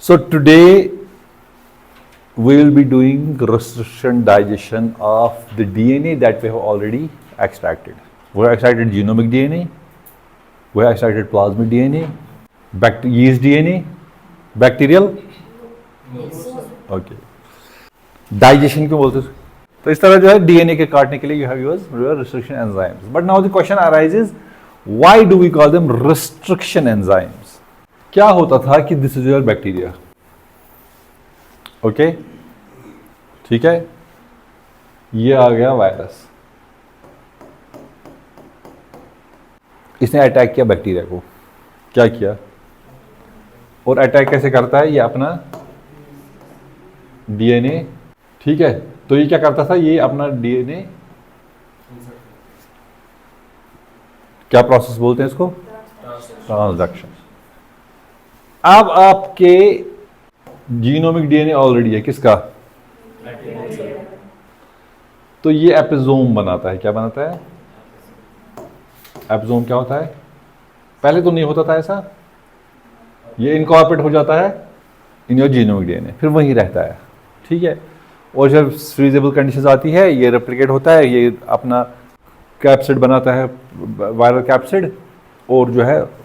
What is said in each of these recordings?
So today we will be doing restriction digestion of the DNA that we have already extracted. We have extracted genomic DNA, we have extracted plasmid DNA, yeast DNA, bacterial. Okay. Digestion क्यों बोलते हैं? तो इस तरह जो है DNA के काटने के लिए you have used restriction enzymes. But now the question arises, why do we call them restriction enzymes? क्या होता था कि this is your bacteria, okay, ठीक है, ये आ गया वायरस, इसने अटैक किया बैक्टीरिया को, क्या किया, और अटैक कैसे करता है, ये अपना डीएनए, ठीक है, तो ये क्या करता था, ये अपना डीएनए, क्या प्रोसेस बोलते हैं इसको, ट्रांसडक्शन। अब आपके जीनोमिक डीएनए ऑलरेडी है, किसका, तो ये एपिसोम बनाता है, क्या बनाता है, एपिसोम क्या होता है, पहले तो नहीं होता था ऐसा, ये इनकॉर्पोरेट हो जाता है इन योर जीनोमिक डीएनए, फिर वहीं रहता है, ठीक है, और जब फ्रीजेबल कंडीशंस आती है ये रेप्लिकेट होता है, ये अपना कैप्सिड बनाता है, वायरल कैप्सिड, और जो है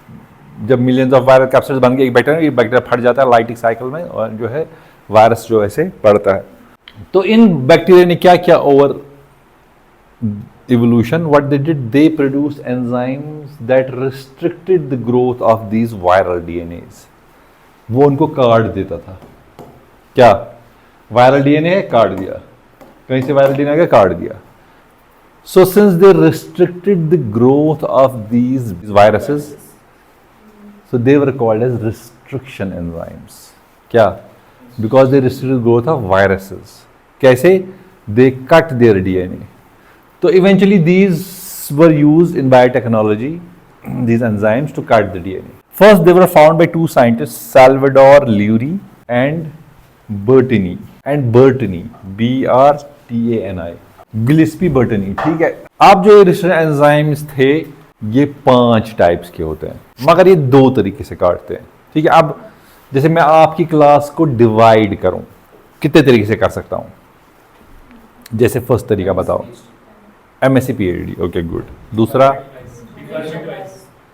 जब मिलियंस ऑफ वायरल कैप्सिड बन गए एक बैक्टीरिया फट जाता है लाइटिक साइकिल में, और जो है वायरस जो ऐसे बढ़ता है। तो इन बैक्टीरिया ने क्या किया over evolution, what they did, they produce enzymes that restricted the growth of these viral DNAs, वो उनको काट देता था, क्या, वायरल डीएनए है, काट दिया, कहीं से वायरल डीएनए आ गया, काट दिया। So since they restricted the growth of these viruses, so they were called as restriction enzymes. क्या? Because they restricted the growth of viruses. कैसे? They cut their DNA. So eventually these were used in biotechnology, these enzymes to cut the DNA. First they were found by two scientists, Salvador Lurie and Bertini. B-R-T-A-N-I. Gillespie Bertini, ठीक है। अब जो restriction enzymes थे ये 5 types के होते हैं, मगर ये 2 तरीके से काटते हैं, ठीक है। अब जैसे मैं आपकी क्लास को डिवाइड करूं, कितने तरीके से कर सकता हूं, जैसे फर्स्ट तरीका बताओ, एमएससी पीएचडी, ओके गुड, दूसरा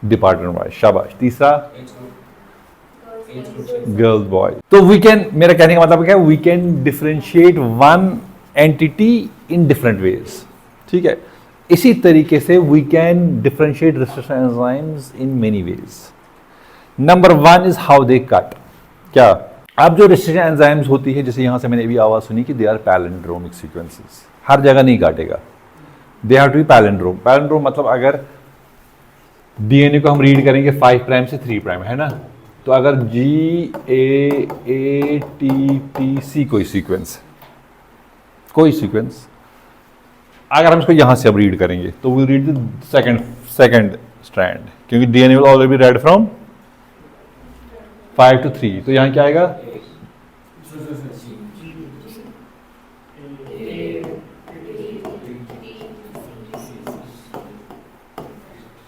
डिपार्टमेंट वाइज, शाबाश, तीसरा गर्ल्स बॉय। तो वी कैन, मेरा कहने का मतलब क्या है, we can differentiate one entity in different ways, ठीक है। इसी तरीके से we can differentiate restriction enzymes in many ways. Number 1 is how they cut, क्या, अब जो रिस्ट्रिक्शन एंजाइम्स होती है, जैसे यहां से मैंने अभी आवाज सुनी कि दे आर पैलिंड्रोमिक सीक्वेंसेस, हर जगह नहीं काटेगा, they have to be palindrome. Palindrome मतलब अगर डीएनए को हम रीड करेंगे 5 प्राइम से 3 प्राइम, है ना, तो अगर GAATTC कोई सीक्वेंस अगर हम इसको यहां से अब रीड करेंगे तो we read the second strand, क्योंकि DNA will already be read from 5 to 3, तो यहां क्या आएगा,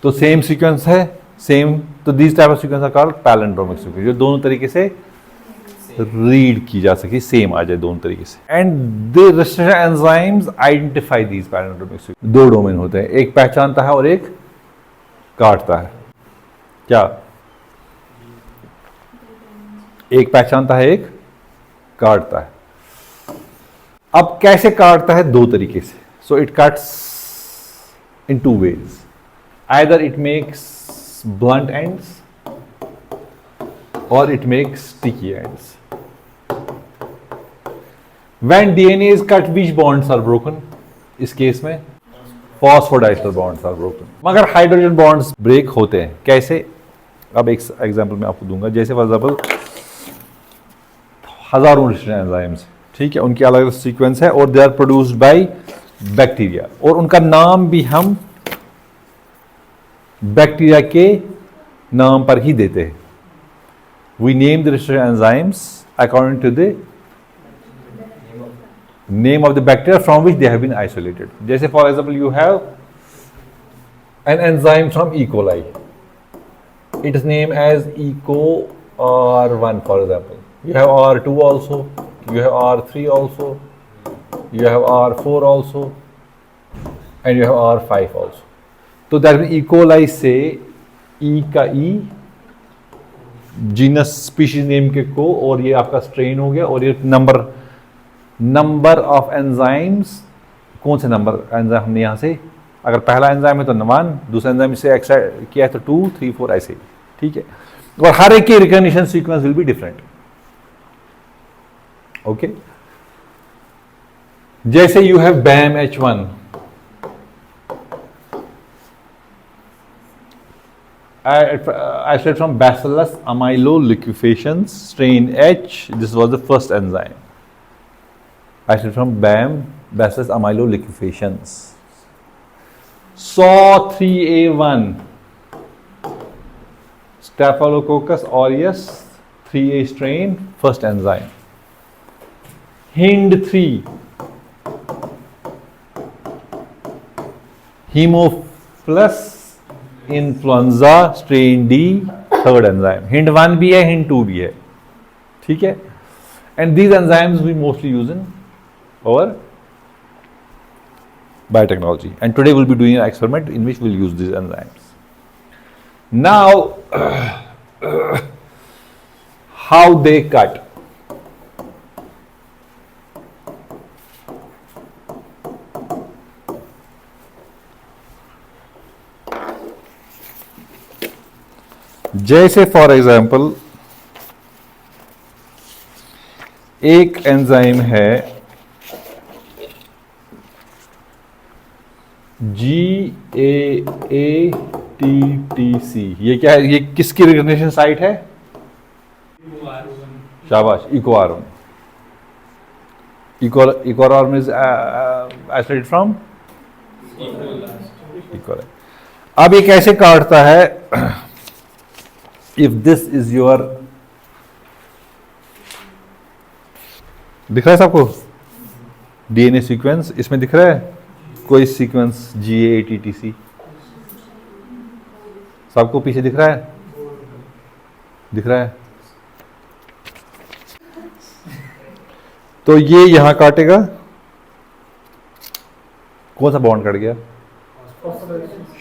तो सेम सीक्वेंस है, सेम, तो these type of sequence are called palindromic sequence, जो दोनों तरीके से रीड की जा सके, सेम आ जाए दोनों तरीके से। And the restriction enzymes identify these palindromic sequence. 2 domain होते हैं, एक पहचानता है और एक काटता है, क्या, एक पहचानता है, एक काटता है। अब कैसे काटता है, 2 तरीके से, so it cuts in 2 ways, either it makes blunt ends or it makes sticky ends. When DNA is cut, which bonds are broken? इस केस में फॉस्फोडाइस्टर बॉन्ड्स आर ब्रोकन, मगर हाइड्रोजन बॉन्ड्स ब्रेक होते हैं, कैसे, अब एक example मैं आपको दूंगा, जैसे फॉर एग्जांपल हजारों रिस्ट्रिक्शन एंजाइम्स, ठीक है, उनकी अलग अलग सीक्वेंस है और they are produced by bacteria, और उनका नाम भी हम बैक्टीरिया के नाम पर ही देते हैं। We name the restriction enzymes according to the name of the bacteria from which they have been isolated. जैसे for example you have an enzyme from E. coli. It is named as ECO R1 for example. You have R2 also, you have R3 also, you have R4 also, and you have R5 also. तो that mean E coli से ई का ई, genus species name के को, और ये आपका strain हो गया, और ये नंबर ऑफ एंजाइम्स, कौन से नंबर एंजाइम हमने यहाँ से, अगर पहला एंजाइम है तो 1, दूसरा एंजाइम से एक्स्ट्रा किया है तो 2, 3, 4 ऐसे, ठीक है। और हर एक की recognition sequence will be different, okay. जैसे you have Bam H1, isolate from Bacillus amyloliquefaciens strain H. This was the first enzyme. Isolate from BAM, Bacillus amyloliquefaciens. SAW3A1, Staphylococcus aureus 3A strain, first enzyme. HIND3, Haemophilus influenza strain D, third enzyme. HIND1 भी है, HIND2 भी है, ठीक है। And these enzymes we mostly use in our biotechnology. And today we'll be doing an experiment in which we'll use these enzymes. Now, how they cut. जैसे for example एक enzyme है GAATTC, ये क्या है, ये किसकी रिकॉग्निशन साइट है? शाबाश, इकोआरम। इकोआरम इज आइसोलेटेड फ्रॉम इकोआरम। अब ये कैसे काटता है? If this is your, दिख रहा है सबको डीएनए सीक्वेंस, इसमें दिख रहा है कोई सीक्वेंस GAATTC, सबको पीछे दिख रहा है, दिख रहा है। तो ये यहां काटेगा, कौन सा बॉन्ड कट गया?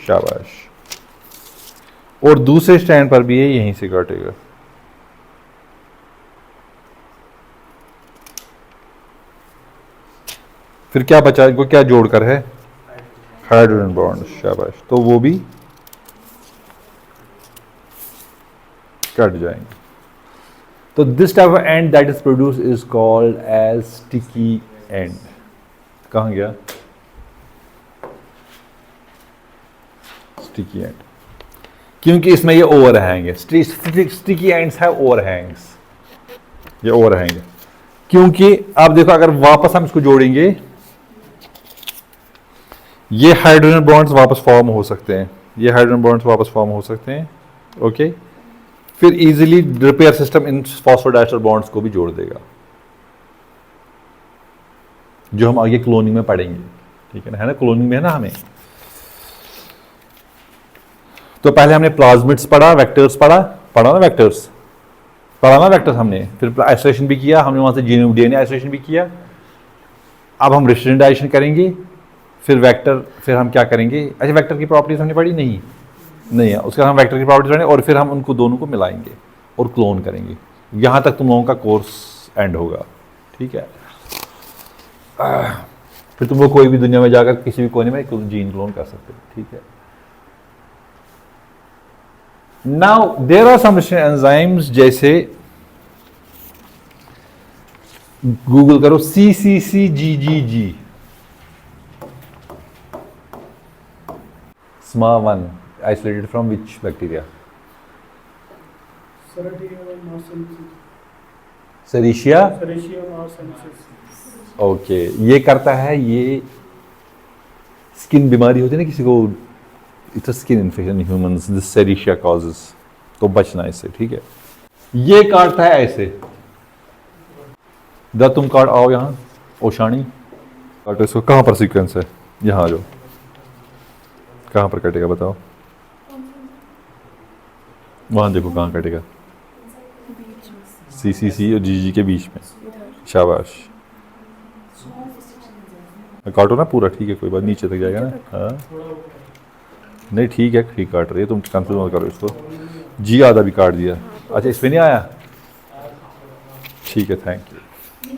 शाबाश। और दूसरे स्टैंड पर भी ये यहीं से काटेगा। फिर क्या बचा, इनको क्या जोड़कर है? हाइड्रोजन बॉन्ड, शाबाश। तो वो भी कट जाएंगे। तो this type of end that is produce is called as sticky end. कहां गया? स्टिकी एंड, क्योंकि इसमें ये ओवरहैंग है। स्टिकी एंड्स है ओवरहैंग्स, ये ओवरहैंग है। क्योंकि आप देखो, अगर वापस हम इसको जोड़ेंगे, ये हाइड्रोजन बॉन्ड्स वापस फॉर्म हो सकते हैं, ये हाइड्रोजन बॉन्ड्स वापस फॉर्म हो सकते हैं, ओके। फिर easily repair system in phosphodiester bonds को भी जोड़ देगा, जो हम आगे क्लोनिंग में पढ़ेंगे, ठीक है ना? क्लोनिंग में है ना हमें। तो पहले हमने प्लाज्मिड्स पढ़ा, वेक्टर्स पढ़ा ना वेक्टर्स हमने, फिर आइसोलेशन भी किया हमने, वहां से डीएनए आइसोलेशन भी किया। अब हम रेस्टिडेंटाइजेशन करेंगे, फिर वेक्टर, फिर हम क्या करेंगे? अच्छा, वेक्टर की प्रॉपर्टीज हमने पढ़ी नहीं है, उसके बाद हम वेक्टर की प्रॉपर्टीज पढ़ेंगे और फिर हम उनको दोनों को मिलाएंगे और क्लोन करेंगे। यहां तक तुम लोगों का कोर्स एंड होगा, ठीक है। फिर तुम लोग कोई भी दुनिया में जाकर किसी भी कोने में जीन क्लोन कर सकते हो, ठीक है। Now there are some enzymes, जैसे गूगल करो CCCGGG, SMA1, isolated from which bacteria? Serratia marcescens। Okay, ये करता है, ये स्किन बीमारी होती है ना किसी को, it's a skin infection in humans, this Serratia causes, तो बचना इससे, ठीक है। ये काटता है ऐसे, तुम काट आओ यहाँ, ओशानी काटो इसको। कहाँ पर सीक्वेंस है? यहाँ जो, कहाँ पर कटेगा बताओ? वहाँ देखो कहाँ कटेगा, CCC और GG के बीच में। शाबाश, काटो ना पूरा, ठीक है कोई बात, नीचे तक जाएगा ना। हाँ नहीं ठीक है, ठीक काट रही है, तुम कंफ्यूज मत करो इसको। जी आधा भी काट दिया। अच्छा इसमें नहीं आया, ठीक है थैंक यू।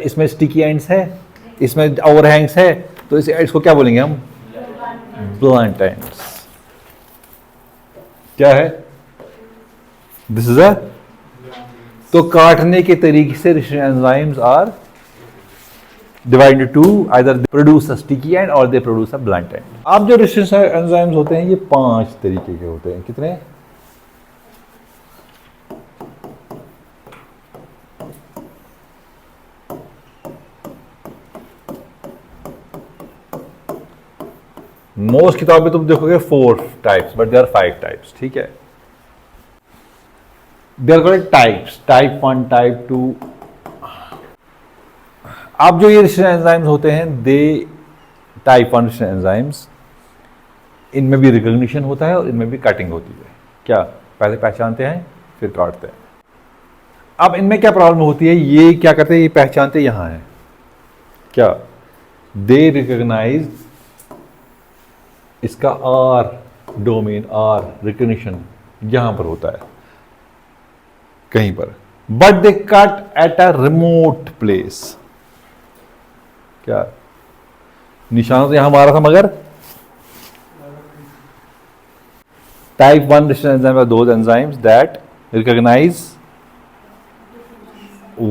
इसमें स्टिकी एंड्स है, इसमें ओवरहैंग्स है, तो इसको क्या बोलेंगे हम? Blunt ends. क्या है? दिस इज अ, तो काटने के तरीके से enzymes are divided into either they produce a sticky end or they produce a blunt end. अब जो resistance enzymes होते हैं ये 5 तरीके के होते हैं। कितने? मोस्ट किताब में तुम देखोगे 4 types, but there are 5 types, ठीक है? They are called types, type 1, type 2. अब जो ये रेजिस्टेंस एंजाइम्स होते हैं, दे टाइप 1 रेजिस्टेंस एंजाइम्स, इनमें भी रिकॉग्निशन होता है और इनमें भी कटिंग होती है। क्या? पहले पहचानते हैं फिर काटते हैं। अब इनमें क्या प्रॉब्लम होती है, ये क्या करते हैं, ये पहचानते यहां है क्या, दे रिकॉग्नाइज इसका आर डोमेन, आर रिकॉग्निशन यहां पर होता है कहीं पर, but they cut at a remote place. क्या? निशान तो यहां मारा था, मगर type 1 resistance enzyme are those enzymes that recognize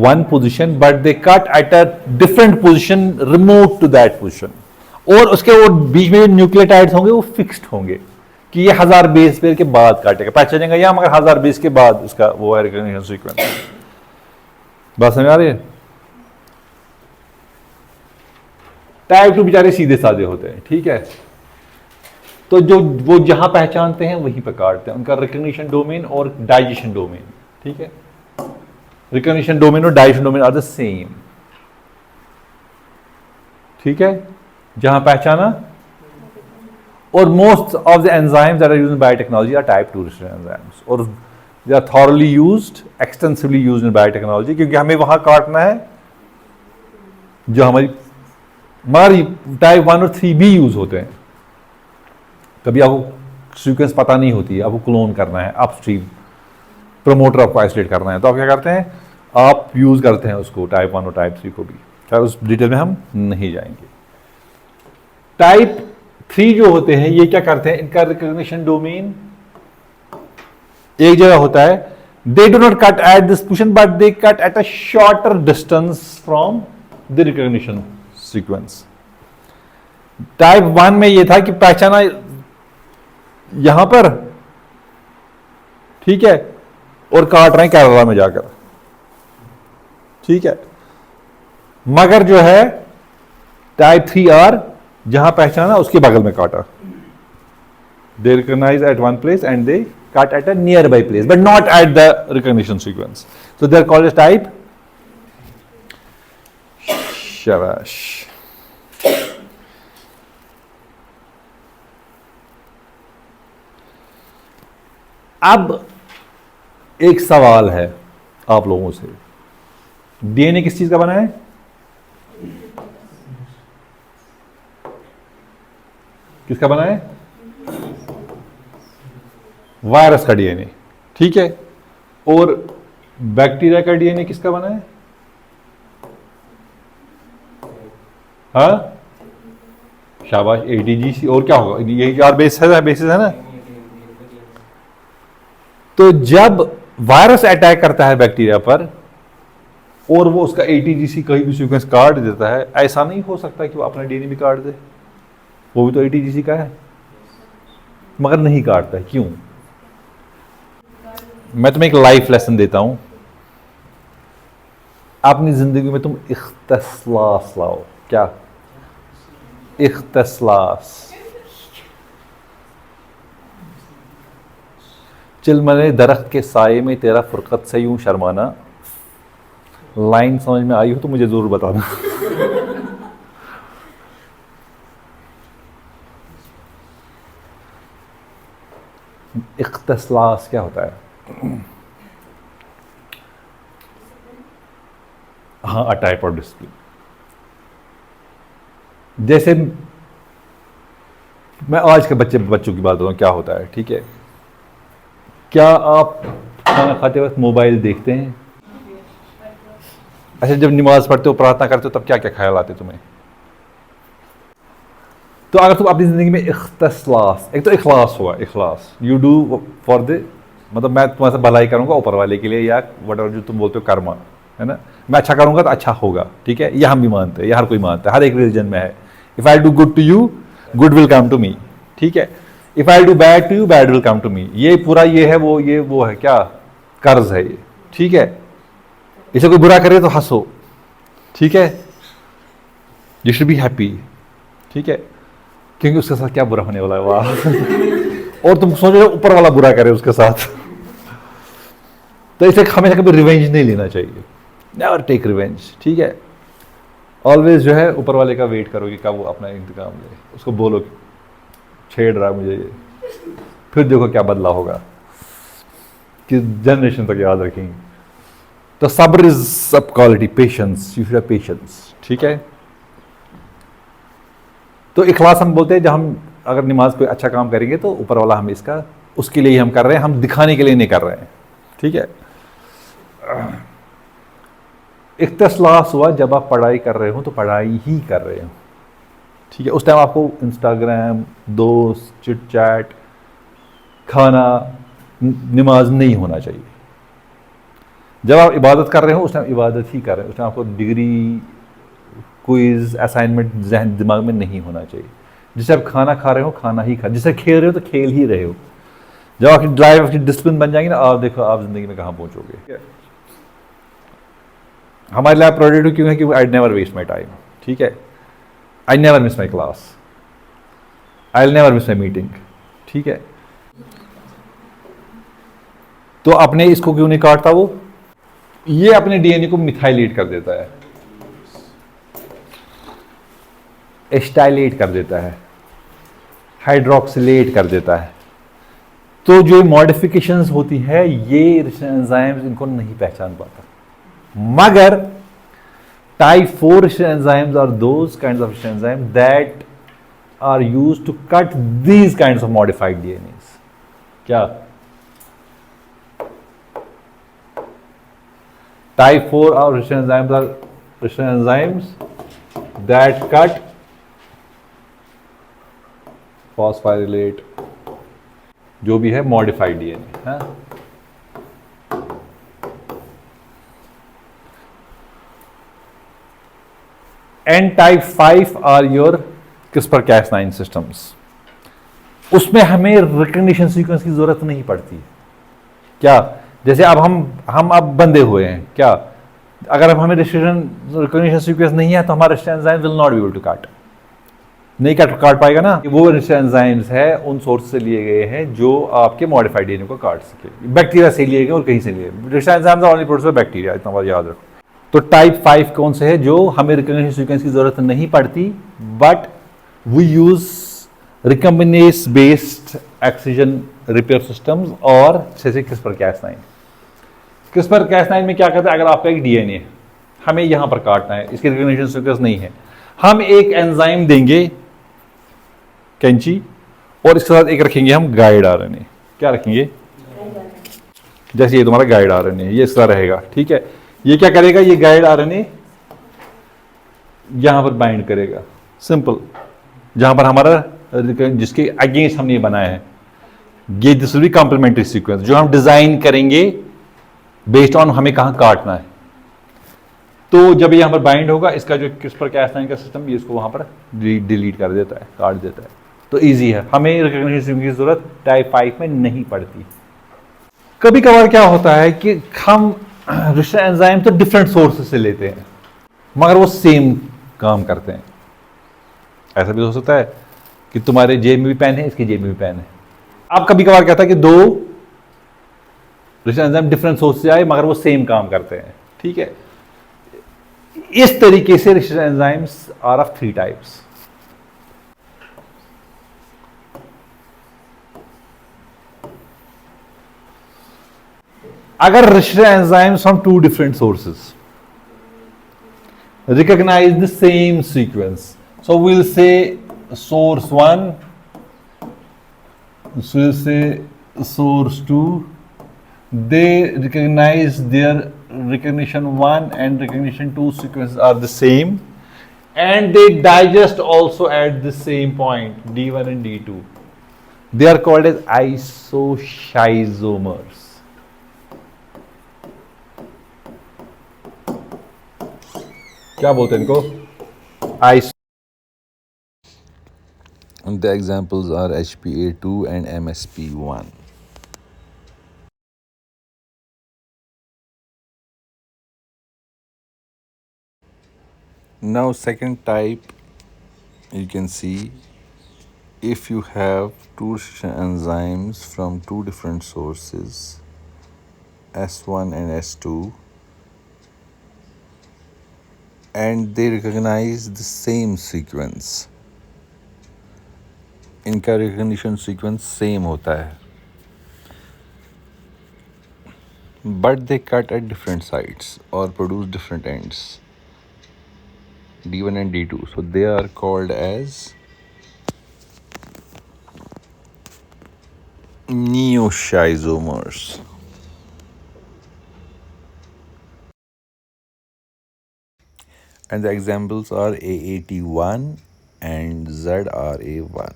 one position but they cut at a different position remote to that position, और उसके वो बीच में जो न्यूक्लियोटाइड्स होंगे वो फिक्स्ड होंगे कि ये 1000 बेस पेयर के बाद काटेगा, पहचानेगा या, मगर 1000 बेस के बाद उसका वो है रिकॉग्निशन सीक्वेंस। बात समझ आ रही है? टाइप 2 बेचारे सीधे साधे होते हैं, ठीक है, तो जो वो जहां पहचानते हैं वहीं पर काटते हैं, उनका रिकॉग्निशन डोमेन और डाइजेशन डोमेन, ठीक है, रिकॉग्निशन डोमेन और digestion domain are the same, ठीक है, जहां पहचाना। और most of the enzymes that are used in biotechnology are type 2 resistance enzymes, और they are thoroughly used, extensively used in biotechnology, क्योंकि हमें वहां काटना है जो हमारी टाइप 1 और 3 भी यूज होते हैं। कभी आपको सीक्वेंस पता नहीं होती है, आपको क्लोन करना है, अपस्ट्रीम प्रमोटर आपको आइसोलेट करना है, तो आप क्या करते हैं, आप यूज करते हैं उसको, टाइप 1 और टाइप 3 को भी। खैर उस डिटेल में हम नहीं जाएंगे। टाइप 3 जो होते हैं ये क्या करते हैं, इनका रिकॉग्निशन डोमेन एक जगह होता है, they do not cut at this position but they cut at a shorter distance from the recognition sequence. Type 1 में यह था कि पहचाना यहां पर, ठीक है, और काट रहे हैं केरला में जाकर, ठीक है, मगर जो है टाइप 3R जहां पहचाना उसके बगल में काटा, they recognise at one place and they cut at a nearby place but not at the recognition sequence, so they are called as type. शाबाश। अब एक सवाल है आप लोगों से, डीएनए किस चीज का बना है? किसका बना है? वायरस का डीएनए, ठीक है, और बैक्टीरिया का डीएनए किसका बना है? हाँ शाबाश, एटीजीसी। और क्या होगा, यही 4 बेसिस है ना। तो जब वायरस अटैक करता है बैक्टीरिया पर और वो उसका एटीजीसी कहीं भी सीक्वेंस काट देता है, ऐसा नहीं हो सकता कि वो अपना डीएनए भी काट दे, वो भी तो एटीजीसी का है, मगर नहीं काटता है। क्यों? मैं तुम्हें एक लाइफ लेसन देता हूं, अपनी जिंदगी में तुम इख्तिसास लाओ। क्या? इख्तिसास। चिलमने दरख्त के साये में तेरा फुरकत से यूं शर्माना, लाइन समझ में आई हो तो मुझे जरूर बताना। इख्तिसास क्या होता है? हाँ, अ टाइप ऑफ डिसिप्लिन। जैसे मैं आज के बच्चों की बात बताऊँ क्या होता है, ठीक है। क्या आप खाना खाते वक्त मोबाइल देखते हैं? अच्छा, जब नमाज पढ़ते हो, प्रार्थना करते हो, तब क्या क्या ख्याल आते तुम्हें? तो अगर तुम अपनी ज़िंदगी में इख्तिलास, एक तो इखलास हुआ, इखलास यू डू फॉर द, मतलब मैं तुम्हारे से भलाई करूंगा ऊपर वाले के लिए, या वट जो तुम बोलते हो कर्मा, है ना, मैं अच्छा करूंगा तो अच्छा होगा, ठीक है। यह हम भी मानते हैं, यह हर कोई मानता है, हर एक रिलीजन में है। If I do good to you, good will come to me, ठीक है। If I do bad to you, bad will come to me. ये पूरा ये है वो है क्या, कर्ज है ये, ठीक है। इसे कोई बुरा करे तो हंसो, ठीक है, यू शुड बी हैप्पी, ठीक है, क्योंकि उसके साथ क्या बुरा होने वाला है, वाह। और तुम सोचो ऊपर वाला बुरा करे उसके साथ। तो इसे हमेशा कभी रिवेंज नहीं लेना चाहिए, नेवर टेक रिवेंज, ठीक है। ऑलवेज जो है ऊपर वाले का वेट करो कि कब वो अपना इंतकाम ले, उसको बोलो छेड़ रहा है मुझे ये, फिर देखो क्या बदला होगा, कि जनरेशन तक याद रखेंगे। तो सब्र इज सब quality, patience, you should have patience, ठीक है। तो इखलास हम बोलते हैं, जब हम अगर नमाज कोई अच्छा काम करेंगे तो ऊपर वाला हम इसका, उसके लिए ही हम कर रहे हैं, हम दिखाने के लिए नहीं कर रहे हैं, ठीक है। इख्तिलास हुआ जब आप पढ़ाई कर रहे हो तो पढ़ाई ही कर रहे हो, ठीक है। उस टाइम आपको इंस्टाग्राम, दोस्त, चिट चैट, खाना, नमाज नहीं होना चाहिए। जब आप इबादत कर रहे हो उस टाइम इबादत ही कर रहे हो, उस टाइम आपको डिग्री, क्विज, असाइनमेंट जहन दिमाग में नहीं होना चाहिए। जिससे आप खाना खा रहे हो खाना ही खा, जिससे खेल रहे हो तो खेल ही रहे हो। जब आपकी ड्राइव, आपकी डिसिप्लिन बन जाएगी ना, आप देखो आप जिंदगी में कहाँ पहुंचोगे। हमारे लिए प्रोडक्टिव क्यों है? कि I never waste my time, ठीक है। I never miss my class, I never miss my meeting, ठीक है। तो अपने इसको क्यों नहीं काटता वो? ये अपने डीएनए को मिथाइलेट कर देता है, एस्टाइलेट कर देता है, हाइड्रोक्सिलेट कर देता है। तो जो मॉडिफिकेशंस होती है ये एंजाइम्स इनको नहीं पहचान पाता। मगर type 4 enzymes are those kinds of enzyme that are used to cut these kinds of modified DNAs. क्या? टाइप 4 और enzymes are enzymes that cut phosphorylate जो भी है मॉडिफाइड डीएनए, है। And type 5 are your CRISPR-Cas9 systems. उसमें हमें recognition sequence की जरूरत नहीं पड़ती। क्या? जैसे अब हम अब बंधे हुए हैं, क्या अगर अब हमें रिकग्निशन सीक्वेंस नहीं है तो हमारा enzyme will not be able to काट, नहीं काट पाएगा ना। वो एंजाइम्स है उन सोर्स से लिए गए हैं जो आपके मॉडिफाइड डीएनए को काट सके। बैक्टीरिया से लिए गए और कहीं से लिए। Enzymes only produced by bacteria, इतना बात याद रखो। तो टाइप 5 कौन से है? जो हमें रिकग्निशन सीक्वेंस की जरूरत नहीं पड़ती, but we use recombinase based oxygen repair systems, और जैसे CRISPR-Cas9। CRISPR-Cas9 में क्या करता है? अगर आपका एक डीएनए है, हमें यहां पर काटना है, इसकी रिकग्निशन सीक्वेंस नहीं है, हम एक एंजाइम देंगे कैंची, और इसके साथ एक रखेंगे हम गाइड आरएनए। क्या रखेंगे? जैसे ये तुम्हारा गाइड आरएनए, ये इस तरह रहेगा, ठीक है। ये क्या करेगा? ये गाइड आरएनए यहां पर बाइंड करेगा, सिंपल, जहां पर हमारा जिसके अगेंस्ट हमने बनाया है। ये this will be complementary sequence जो हम डिजाइन करेंगे बेस्ड ऑन हमें कहां काटना है। तो जब यहां पर बाइंड होगा, इसका जो CRISPR-Cas9 का सिस्टम ये इसको वहां पर डिलीट कर देता है, काट देता है। तो इजी है, हमें रिकग्निशन की जरूरत टाइप 5 में नहीं पड़ती। कभी कभार क्या होता है कि हम रिश्ता एंजाइम तो डिफरेंट सोर्सेस से लेते हैं, मगर वो सेम काम करते हैं। ऐसा भी हो सकता है कि तुम्हारे जेब में भी पेन है, इसकी जेब में भी पेन है। अब कभी कभार कहता है कि दो रिश्ता एंजाइम डिफरेंट सोर्स से आए मगर वो सेम काम करते हैं, ठीक है। इस तरीके से रिश्ता एंजाइम्स आर ऑफ 3 टाइप्स। अगर रिश्ता enzymes from 2 different sources, recognize the same sequence. So we'll say source 1, so we'll say source 2. They recognize their recognition 1 and recognition 2 sequences are the same, and they digest also at the same point, D1 and D2. They are called as isoschizomers. क्या बोलते हैं इनको? Iso. And the examples are HPA2 and MSP1. Now second type, you can see if you have two enzymes from two different sources, S1 and S2, and they recognize the same sequence. इनका recognition sequence same होता है, but they cut at different sites or produce different ends, D1 and D2. So they are called as neoschizomers. And the examples are AAT1 and ZRA1.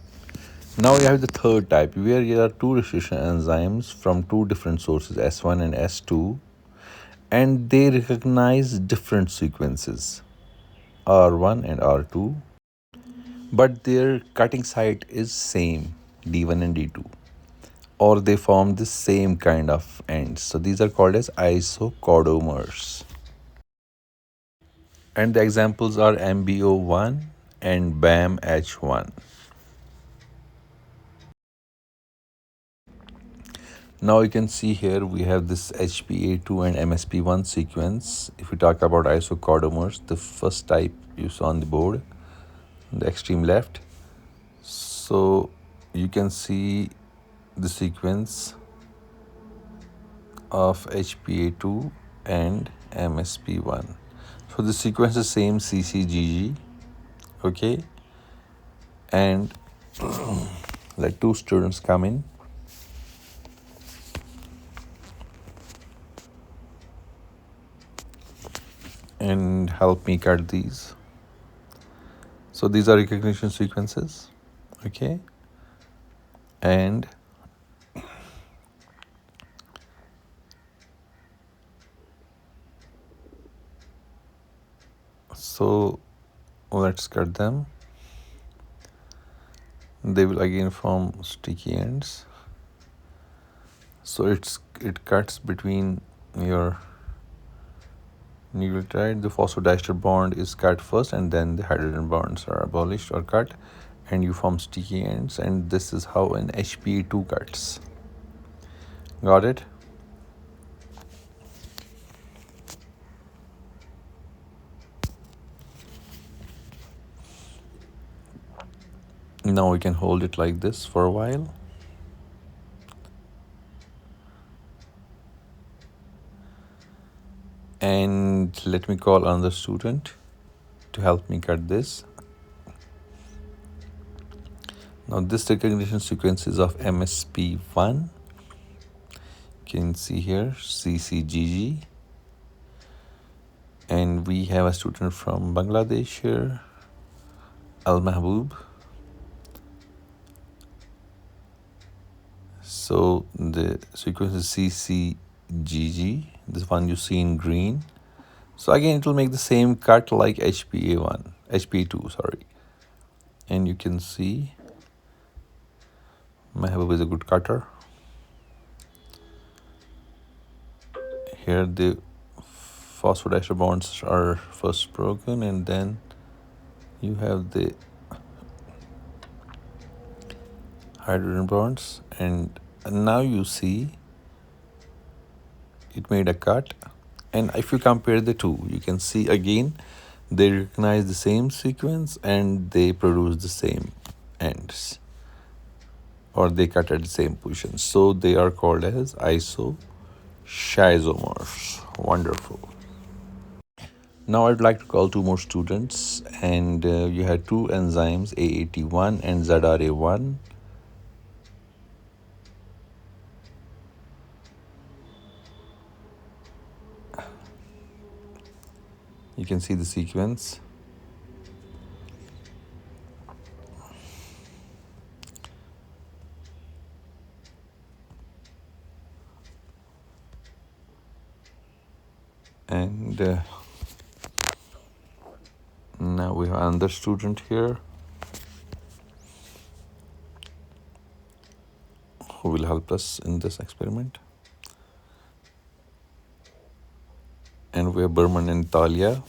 Now you have the third type, where there are two restriction enzymes from two different sources, S1 and S2, and they recognize different sequences, R1 and R2, but their cutting site is same, D1 and D2, or they form the same kind of ends. So these are called as isocaudomers. And the examples are MBO1 and BAMH1. Now you can see here we have this HPA2 and MSP1 sequence. If we talk about isocaudomers, the first type you saw on the board, on the extreme left. So you can see the sequence of HPA2 and MSP1. So the sequence is same, CCGG, okay? And let two students come in. And help me cut these. So these are recognition sequences, okay? And so let's cut them. They will again form sticky ends. So it cuts between your nucleotide. The phosphodiester bond is cut first, and then the hydrogen bonds are abolished or cut, and you form sticky ends. And this is how an HPA2 cuts. Got it? Now we can hold it like this for a while. And let me call another student to help me cut this. Now this recognition sequence is of MSP1. You can see here CCGG. And we have a student from Bangladesh here, Al Mahbub. So the sequence is CCGG, this one you see in green. So again, it will make the same cut like HPA2, sorry. And you can see Mahbub is a good cutter. Here the phosphodiester bonds are first broken, and then you have the hydrogen bonds, and now you see it made a cut. And if you compare the two, you can see again they recognize the same sequence and they produce the same ends, or they cut at the same position. So they are called as isoschizomers. Wonderful. Now I'd like to call two more students, and you had two enzymes, AAT1 and ZRA1. You can see the sequence. And now we have another student here who will help us in this experiment. And we have Burman and Talia.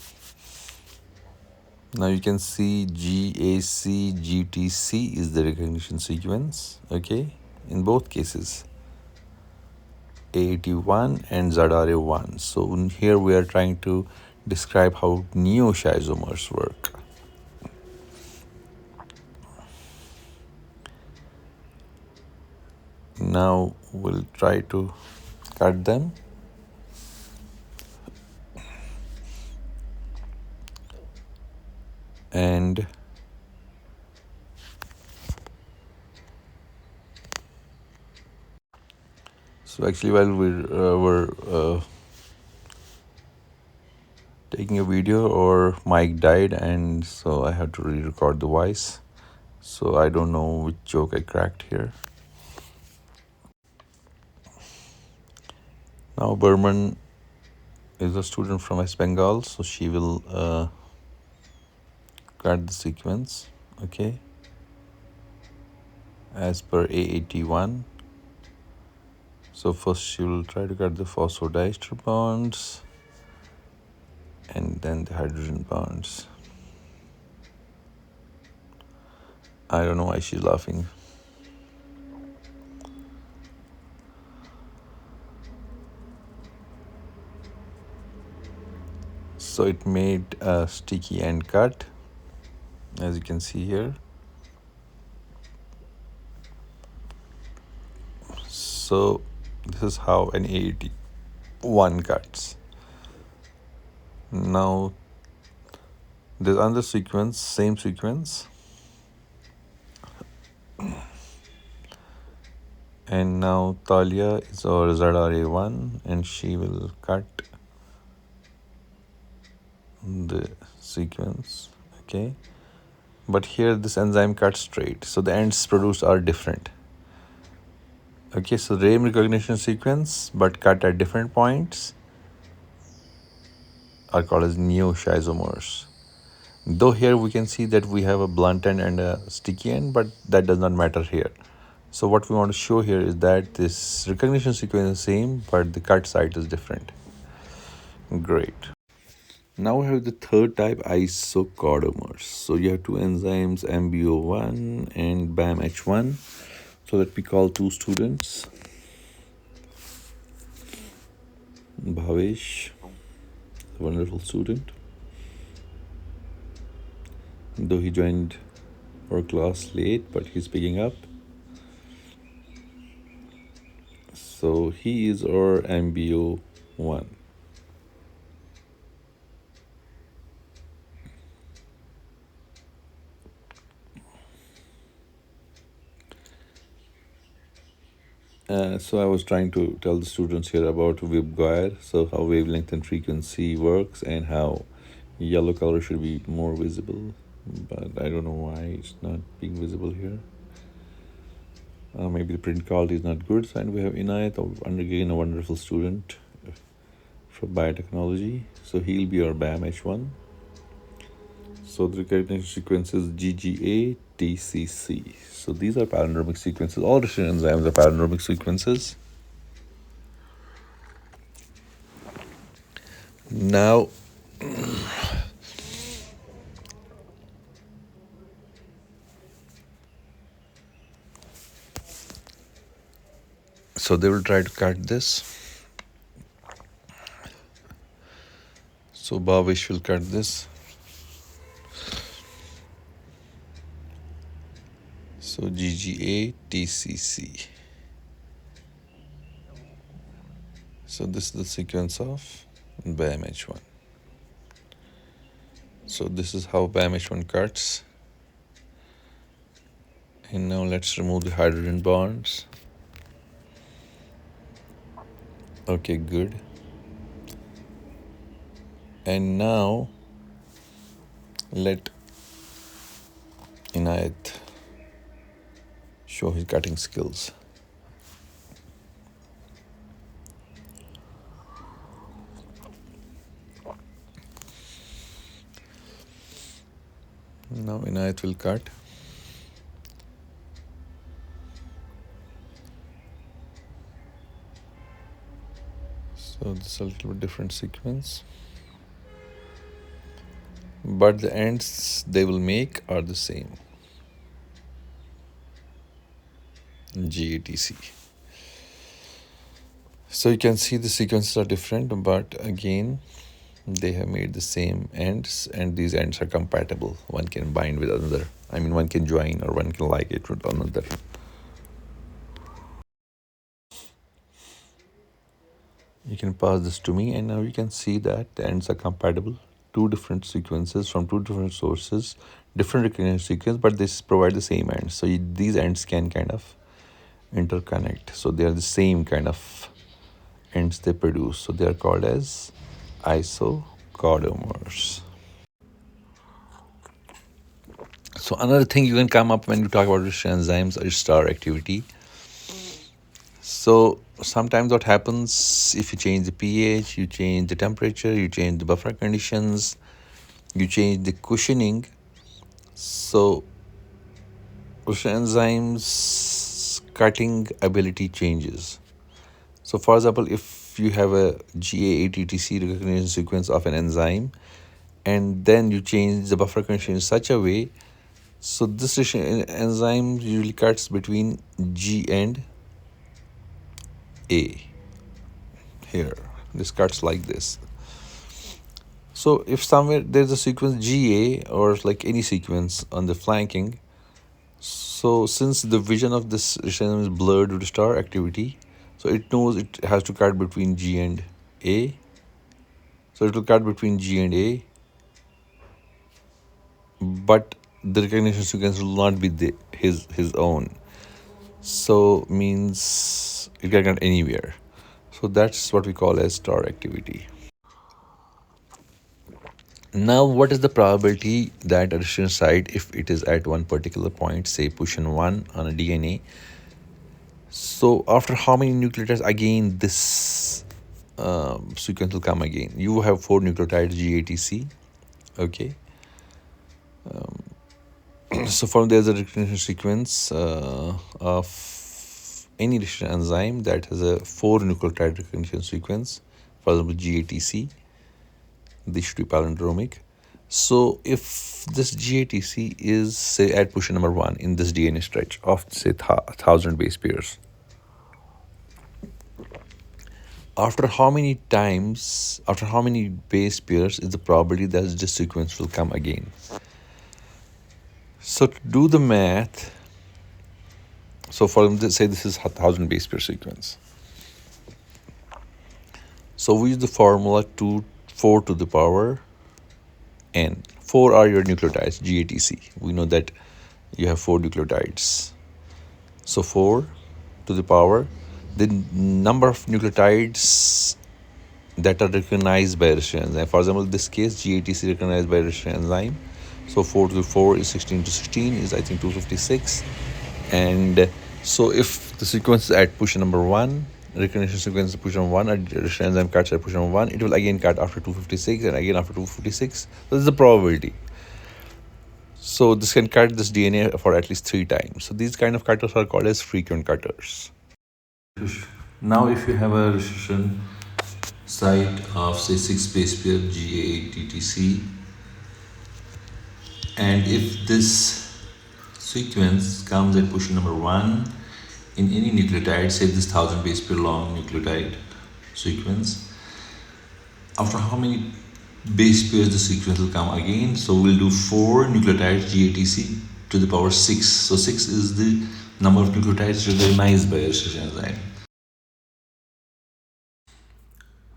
Now you can see GAC, GTC is the recognition sequence, okay, in both cases, AAT1 and ZRA1. So here we are trying to describe how neoschizomers work. Now we'll try to cut them. And so actually while we were taking a video, or mic died, and so I had to re-record the voice. So I don't know which joke I cracked here. Now Burman is a student from West Bengal, so she will cut the sequence, okay, as per AAT1. So first she will try to cut the phosphodiester bonds and then the hydrogen bonds. I don't know why she's laughing. So it made a sticky end cut, as you can see here. So this is how an AAT1 cuts. Now there's another sequence, same sequence. And now Talia is our ZRA1, and she will cut the sequence, okay. But here this enzyme cuts straight, so the ends produced are different. Okay, so same recognition sequence but cut at different points are called as neoschizomers. Though here we can see that we have a blunt end and a sticky end, but that does not matter here. So what we want to show here is that this recognition sequence is the same, but the cut site is different. Great. Now we have the third type, isochordamers. So you have two enzymes, MBO1 and BAMH1. So let me call two students. Bhavesh, a wonderful student. Though he joined our class late, but he's picking up. So he is our MBO1. So I was trying to tell the students here about WebGuire, so how wavelength and frequency works and how yellow color should be more visible, but I don't know why it's not being visible here. Maybe the print quality is not good. And we have Inayat, again a wonderful student from biotechnology, so he'll be our BAMH1. So the recognition sequence is GGA TCC. So these are palindromic sequences. All restriction enzymes are palindromic sequences. Now, so they will try to cut this. So Bhavesh will cut this. So GGA TCC. So this is the sequence of BAMH1. So this is how BAM-H1 cuts. And now let's remove the hydrogen bonds. Okay, good. And now let Inayat show his cutting skills. Now Inayat will cut. So this is a little bit different sequence. But the ends they will make are the same. GATC. So you can see the sequences are different, but again, they have made the same ends, and these ends are compatible. One can bind with another. I mean, one can join or one can ligate with another. You can pass this to me, and now you can see that the ends are compatible. Two different sequences from two different sources, different recurrence sequence, but this provide the same ends. So these ends can kind of interconnect. So they are the same kind of ends they produce. So they are called as isocaudomers. So another thing you can come up when you talk about restriction enzymes is star activity. So sometimes what happens if you change the pH, you change the temperature, you change the buffer conditions, you change the cushioning. So restriction enzymes cutting ability changes. So for example, if you have a GAATTC recognition sequence of an enzyme, and then you change the buffer condition in such a way, so this enzyme usually cuts between G and A. Here, this cuts like this. So if somewhere there's a sequence GA or like any sequence on the flanking, so since the vision of this enzyme is blurred due to star activity, so it knows it has to cut between G and A. So it will cut between G and A, but the recognition sequence will not be his own. So means it can cut anywhere. So that's what we call as star activity. Now, what is the probability that a restriction site, if it is at one particular point, say position 1 on a DNA, so after how many nucleotides again this sequence will come again? You have 4 nucleotides GATC, okay. So from there's a recognition sequence of any restriction enzyme that has a 4 nucleotide recognition sequence, for example GATC. This should be palindromic. So if this GATC is say at position number 1 in this DNA stretch of say 1,000 base pairs, after how many base pairs is the probability that this sequence will come again? So to do the math, so for say this is 1,000 base pair sequence. So we use the formula 4 to the power n. 4 are your nucleotides, GATC. We know that you have 4 nucleotides. So 4 to the power, the number of nucleotides that are recognized by restriction enzyme. For example, in this case, GATC recognized by restriction enzyme. So 4 to the 4 is 16 to 16 is I think 256. And so if the sequence is at position number 1, recognition sequence is position 1, and restriction enzyme cuts at position 1, it will again cut after 256 and again after 256. This is the probability. So this can cut this DNA for at least 3 times. So these kind of cutters are called as frequent cutters. Now if you have a restriction site of say 6 base pair GATTC, and if this sequence comes at position number 1 in any nucleotide, say this 1,000 base pair long nucleotide sequence, after how many base pairs the sequence will come again? So we'll do 4 nucleotides GATC to the power 6. So 6 is the number of nucleotides recognized by a restriction enzyme.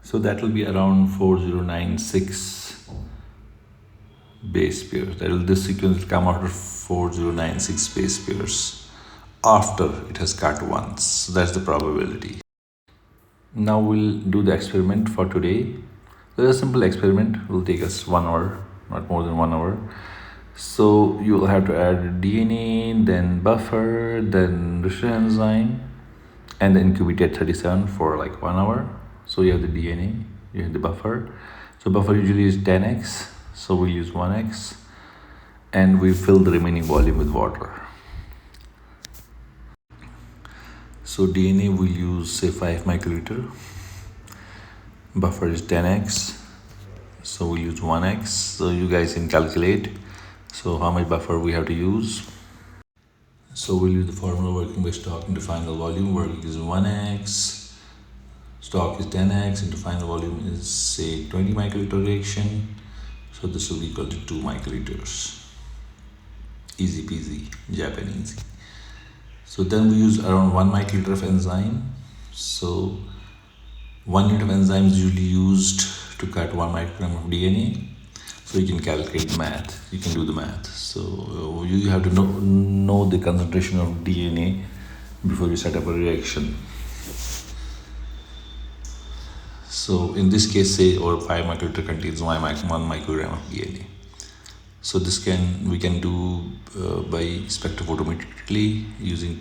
So that will be around 4096 base pairs. That will, this sequence will come after 4096 base pairs after it has cut once. So that's the probability. Now we'll do the experiment for today. So it's a simple experiment. It will take us 1 hour, not more than 1 hour. So you will have to add DNA, then buffer, then restriction enzyme, and then incubate at 37 for like 1 hour. So you have the DNA, you have the buffer. So buffer usually is 10x, so we'll use 1x, and we fill the remaining volume with water. So DNA we'll use say 5 microliter, buffer is 10x, so we'll use 1x. So you guys can calculate so how much buffer we have to use. So we'll use the formula working by stock into final volume. Working is 1x, stock is 10x, into final volume is say 20 microliter reaction. So this will be equal to 2 microliters. Easy peasy, Japanese. So then we use around 1 microliter of enzyme. So 1 unit of enzyme is usually used to cut 1 microgram of DNA. So you can calculate math, you can do the math. So you have to know the concentration of DNA before you set up a reaction. So in this case, say our 5 microliter contains 1 microgram of DNA. So this we can do by spectrophotometrically using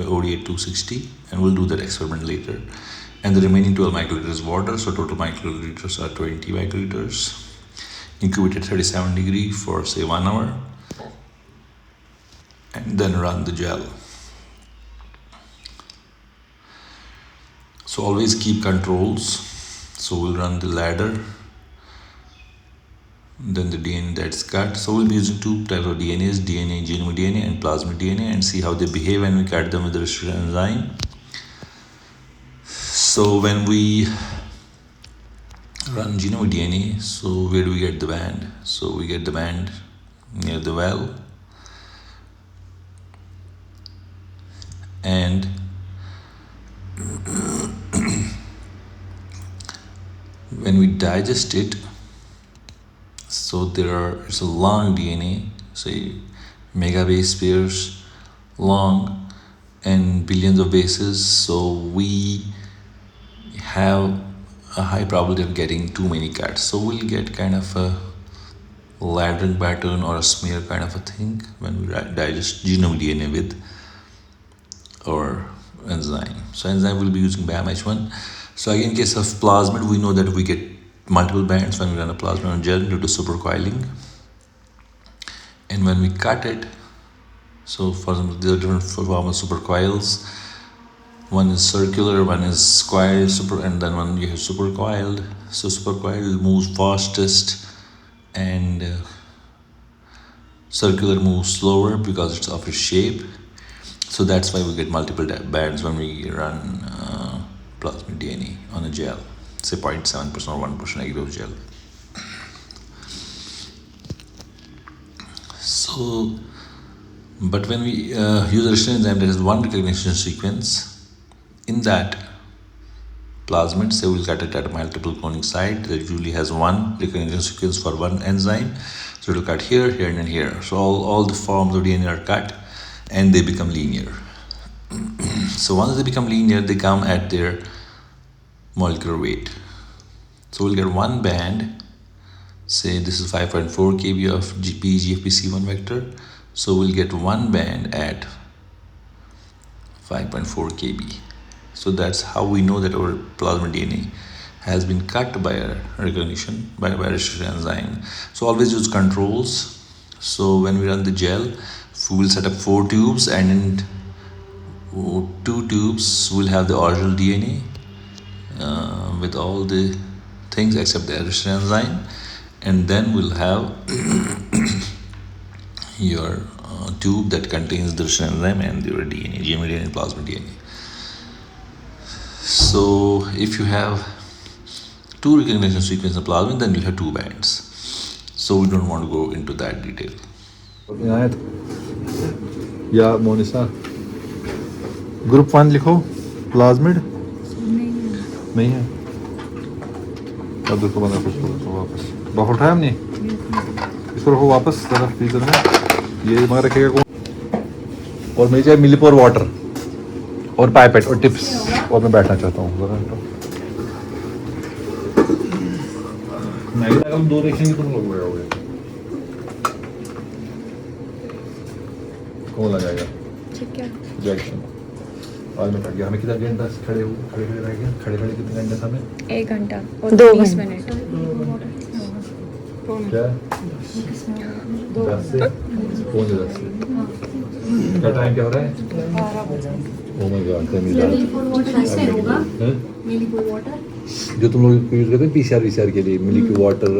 ODA 260, and we'll do that experiment later. And the remaining 12 microliters is water, so total microliters are 20 microliters. Incubate at 37 degree for say 1 hour, and then run the gel. So always keep controls. So we'll run the ladder, then the DNA that's cut. So we'll be using 2 types of DNAs, genomic DNA and plasmid DNA, and see how they behave when we cut them with the restriction enzyme. So when we run genomic DNA, so where do we get the band? So we get the band near the well, and when we digest it, so it's a long DNA, say mega base pairs long and billions of bases, so we have a high probability of getting too many cuts. So we'll get kind of a laddering pattern or a smear kind of a thing when we digest genomic DNA with our enzyme. So enzyme will be using BAM-H1. So again, in case of plasmid, we know that we get multiple bands when we run a plasmid on gel due to supercoiling. And when we cut it, so for example, there are different forms of supercoils. One is circular, one is square, and then one you have supercoiled. So supercoiled moves fastest, and circular moves slower because it's of its shape. So that's why we get multiple bands when we run plasmid DNA on a gel, say 0.7% or 1% agarose gel. So, but when we use a restriction enzyme, there is one recognition sequence. In that plasmid, say we'll cut it at a multiple cloning site that usually has one recognition sequence for one enzyme. So it'll cut here, here, and here. So all the forms of DNA are cut and they become linear. So once they become linear, they come at their molecular weight. So we'll get one band, say this is 5.4 kb of PGFPC1 vector. So we'll get one band at 5.4 kb. So that's how we know that our plasmid DNA has been cut by a recognition, by a restriction enzyme. So always use controls. So when we run the gel, we will set up 4 tubes, and in 2 tubes we'll have the original DNA with all the things except the restriction enzyme, and then we'll have your tube that contains the restriction enzyme and your DNA, genomic DNA and plasmid DNA. So if you have 2 recognition sequences of plasmid, then you'll have 2 bands. So we don't want to go into that detail. या Monisa group 1 लिखो plasmid नहीं है अब देखो बंदा कुछ वापस buffer उठाया हमने इसको रखो वापस जरा फ्रीजर में, ये मगर रखेगा कौन। और मुझे चाहिए मिलीपोर वाटर और पाइपेट और टिप्स, और मैं बैठना चाहता हूँ जरा। मैगी अगर 2 देखेंगे तो लोग बैठोगे, कौन लगाएगा ठीक है। रिएक्शन। आज मैं थक गया, हमें कितना घंटा खड़े रह गए, खड़े कितने घंटे था हमें? 1 घंटा और 2 20 घंटे। मिनट। क्या 10 से पौने 10 से क्या टाइम क्या हो रहा है? ओह माय गॉड, जो तुम लोग यूज करते हैं पीसीआर के लिए, मिल्की वाटर,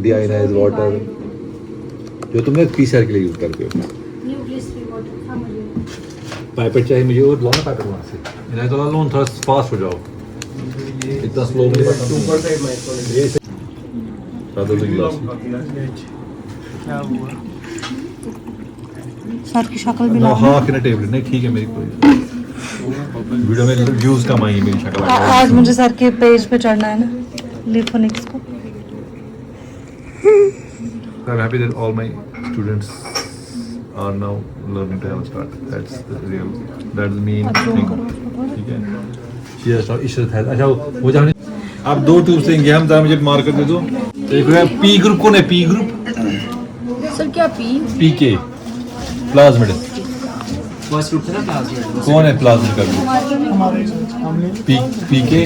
डीआईनाइज वाटर, जो तुम लोग पीसीआर के लिए यूज करते हो। पाइपेट चाहिए मुझे, और लो ना पाइपेट वहाँ से, इन्हें तो लो थोड़ा फास्ट हो जाओ, इतना स्लो नहीं ये सादा गिलास। सर की शक्ल भी नो हाँ कितना टेबल नहीं, ठीक है मेरी कोई वीडियो में व्यूज कम आएंगे मेरी शक्ल। आज मुझे सर के पेज पे चढ़ना है ना, लिफोनिक्स को। I'm happy that all my students are now learning to have a start. That's the main thing. ठीक है। Cheers और इशरत है। अच्छा वो जाने आप 2 ट्यूब से इंगे हम, जरा मुझे मार्कर दे दो। एक है पी ग्रुप, कौन है पी ग्रुप? सर क्या पी? पीके प्लाज्मिड। फर्स्ट ग्रुप था ना प्लाज्मिड। कौन है प्लाज्मिड का ग्रुप? पीके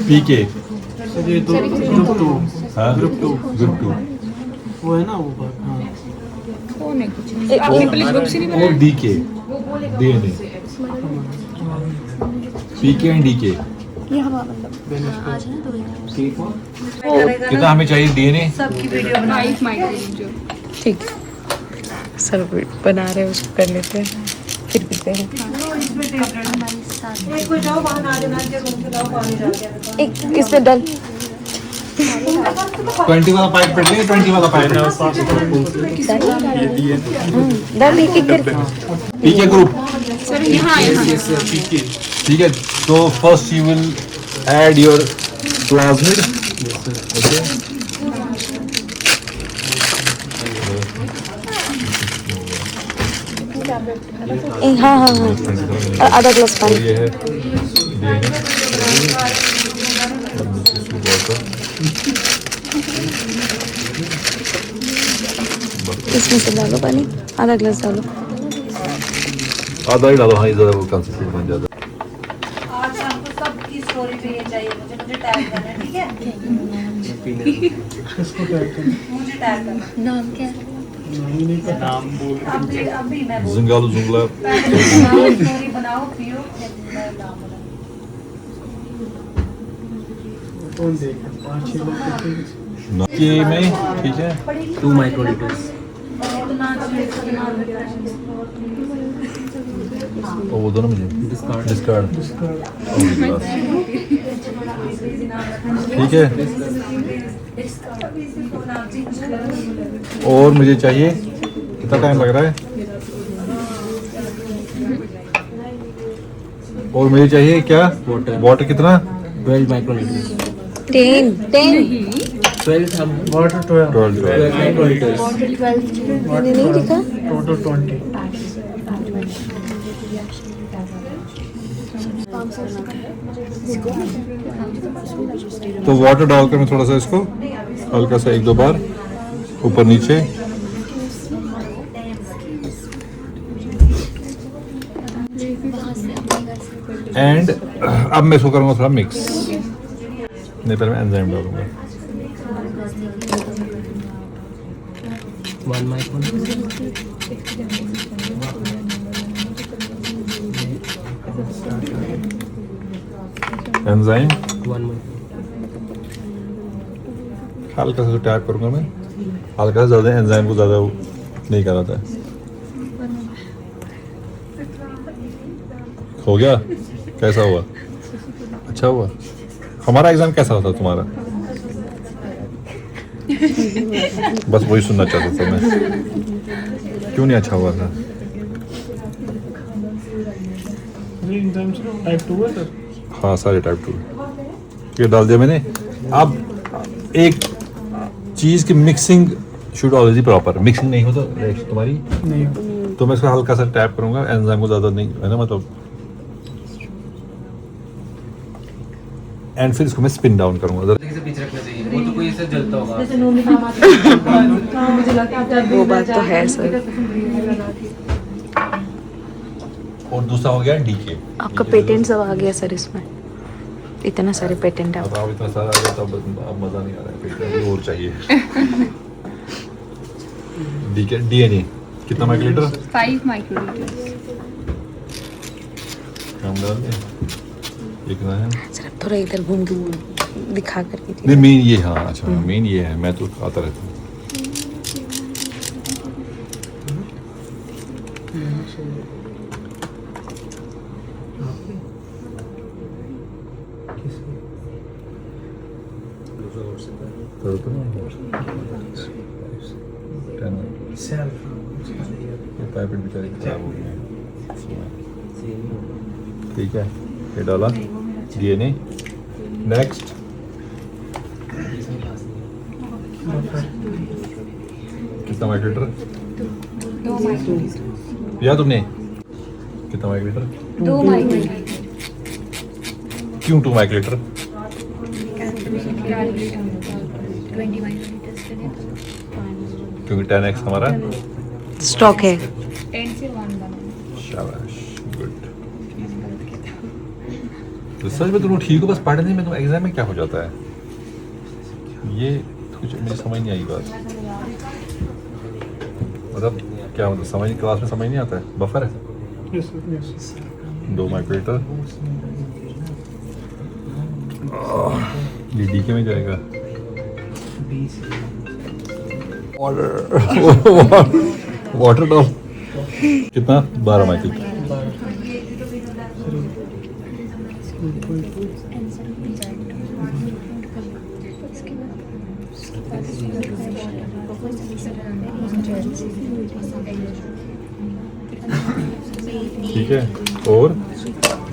पीके ये तो ग्रुप 2। हाँ ग्रुप 2 वो है ना वो बात। हाँ कौन है कुछ? आपने पुलिस ग्रुप से नहीं और DK DNA PK and DK ये हवा मतलब ठीक हो। कितना हमें चाहिए डीएनए? सबकी वीडियो बना। 5 माइक्रोन जो। ठीक है सर बना रहे हैं, उसको कर लेते हैं फिर पीते हैं। एक इसमें डल 20 वाला पाइप पड़ लिया, 20 वाला पाइप डल एक एक करके। पीके ग्रुप। सर यहाँ ठीक है, तो first you will add your plasmid. Okay हाँ हाँ हाँ आधा ग्लास और पानी। ये है डीएनए। इसमें से डालो पानी, आधा ग्लास डालो। आधा ही डालो, हाँ ये ज़्यादा वो कंसिस्टेंट बन जाता है। आज शाम को सबकी स्टोरी पे ये चाहिए, मुझे टैग करना है, ठीक है? मुझे टैग करना। नाम क्या है? नाम बोल अभी मैं बोल जिंगालू जुंगला स्टोरी बनाओ, पियो, मैं नाम बताऊं। कौन देगा 5-6 लोग के में, ठीक है। 2 माइक्रोलीटर्स। और वो दो ना मुझे डिस्कार्ड ठीक है। और मुझे चाहिए, कितना टाइम लग रहा है? और मुझे चाहिए क्या? वाटर कितना? 12 माइक्रोलीटर्स। 10 12 था वाटर 12 माइक्रोलीटर्स। मैंने नहीं लिखा। टोटल 20। तो वाटर डालकर मैं थोड़ा सा इसको हल्का सा 1-2 बार ऊपर नीचे, एंड अब मैं इसको करूँगा थोड़ा मिक्स। नहीं पहले मैं एंजाइम डालूंगा। 1 माइक्रोलीटर। Enzyme 1 microlitre. हल्का सा टैप करूंगा मैं, हल्का सा, ज़्यादा एंजाइम को ज़्यादा नहीं कराता है। हो गया? कैसा हुआ? अच्छा हुआ? हमारा एग्जाम कैसा होता तुम्हारा? बस वही सुनना चाहता था मैं। क्यों नहीं अच्छा हुआ था? टाइप 2 है सर। हाँ सारे टाइप 2 ये डाल दिया मैंने। अब एक चीज की mixing should always be proper. Mixing नहीं हो तो reaction तुम्हारी नहीं तो मैं इसको हल्का सा टैप करूंगा, एंजाइम को ज़्यादा नहीं है ना मतलब, एंड फिर इसको मैं स्पिन डाउन करूंगा। से पीछे रखना चाहिए, वो तो कोई ऐसे जलता होगा। वो बात तो है सर। और दूसरा हो गया डीके। आपका पेटेंट सब आ गया सर इसमें, इतना सारे पेटेंट अब आप आप इतना सारा आ गया तो अब मज़ा नहीं आ रहा है, पेट और चाहिए। डीके डीएनए कितना माइक्रोलीटर? 5 माइक्रोलीटर। हम डाल दें एक ना है। सर अब थोड़ा इधर घूम के दिखा कर कीजिए। नहीं मेन ये, हाँ अच्छा मेन ये है, मैं तो आता रहता हूँ। पाइपेट बेचारी खराब हो गई है। ठीक है, ये डाला डीएनए। नेक्स्ट कितना माइक्रोलीटर 2 माइक्रोलीटर। या तुमने कितना माइक्रोलीटर? 2 माइक्रोलीटर। क्यों 2 माइक्रोलीटर? 20 माइक्रोलीटर के लिए क्योंकि 10x हमारा स्टॉक है। 10 से 1 बना। शाबाश, गुड। रिसर्च में तुम ठीक हो, बस पढ़ने में तुम एग्जाम में क्या हो जाता है, ये कुछ मुझे समझ नहीं आई बात। मतलब क्या मतलब समझ, क्लास में समझ नहीं आता है। बफर है 2 माइक्रोलीटर, ये डीके में जाएगा। वाटर डाल कितना? 12 माइक्रोलीटर। ठीक है, और